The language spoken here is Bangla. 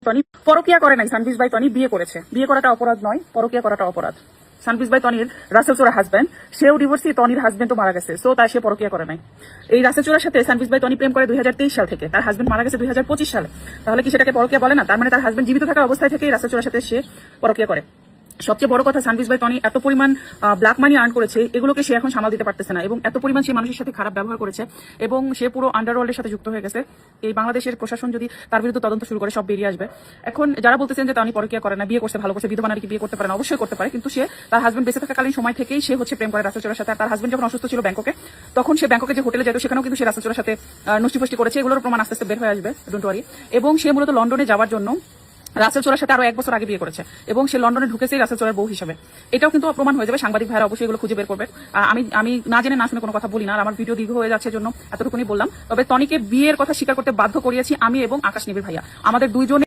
টনি পরকিয়া করে নাই, সানভিজ ভাই টনি বিয়ে করেছে। বিয়ে করাটা অপরাধ নয়, পরকিয়া করাটা অপরাধ। সানভিজ ভাই টনির রাসেল চোরা হাজবেন্ড, সেও ডিভোর্সি, টনির হাজবেন্ডও মারা গেছে, সো তাই সে পরকিয়া করে নাই। এই রাসেল চোরার সাথে সানভিজ ভাই টনি প্রেম করে 2023 সাল থেকে, তার হাজবেন্ড মারা গেছে 2025 সালে। তাহলে কি সেটাকে পরকিয়া বলে না? তার মানে তার হাজবেন্ড জীবিত থাকা অবস্থায় থেকে রাসেল চোরার সাথে সে পরকিয়া করে। সবচেয়ে বড় কথা, সানভিজ ভাই টনি এত পরিমাণ ব্ল্যাক মানি আর্ন করেছে, এগুলোকে সে এখন সামাল দিতে পারতেছে না, এবং এত পরিমাণ সে মানুষের সাথে খারাপ ব্যবহার করেছে, এবং সে পুরো আন্ডারওয়ার্ল্ডের সাথে যুক্ত হয়ে গেছে। এই বাংলাদেশের প্রশাসন যদি তার বিরুদ্ধে তদন্ত শুরু করে, সব বেরিয়ে আসবে। এখন যারা বলতেছেন যে টনি পরকিয়া করে না, বিয়ে করতে ভালো করছে, বিধবা নারীকে বিয়ে করতে পারে না, অবশ্যই করতে পারে, কিন্তু সে তার হাজবেন্ড বেঁচে থাকাকালীন সময় থেকেই সে হচ্ছে প্রেম করে রাসেল চোরার সাথে। আর তার হাজবেন্ড যখন অসুস্থ ছিল ব্যাংককে, তখন সে ব্যাংককে যে হোটেলে যেত, সেখানেও কিন্তু সে রাসেল চোরার সাথে নষ্টিফষ্টি করেছে। এগুলোর প্রমাণ আস্তে আস্তে বের হয়ে আসবে, ডোন্ট ওয়ারি। এবং সে মূলত লন্ডনে যাওয়ার জন্য রাসেল চোরার সাথে আরো 1 বছর আগে বিয়ে করেছে, এবং সে লন্ডনে ঢুকেছে রাসেল চোরার বউ হিসেবে। এটাও কিন্তু প্রমাণ হয়ে যাবে, সাংবাদিক ভাইরা অবশ্যই এগুলো খুঁজে বের করবে। আমি না জেনে না শুনে কোনো কথা বলি না, আর আমার ভিডিও দীর্ঘ হয়ে যাচ্ছে জন্য এতটুকুনি বললাম। তবে টনিকে বিয়ের কথা স্বীকার করতে বাধ্য করিয়েছি আমি এবং আকাশ নিবিড় ভাইয়া, আমাদের দুইজনে।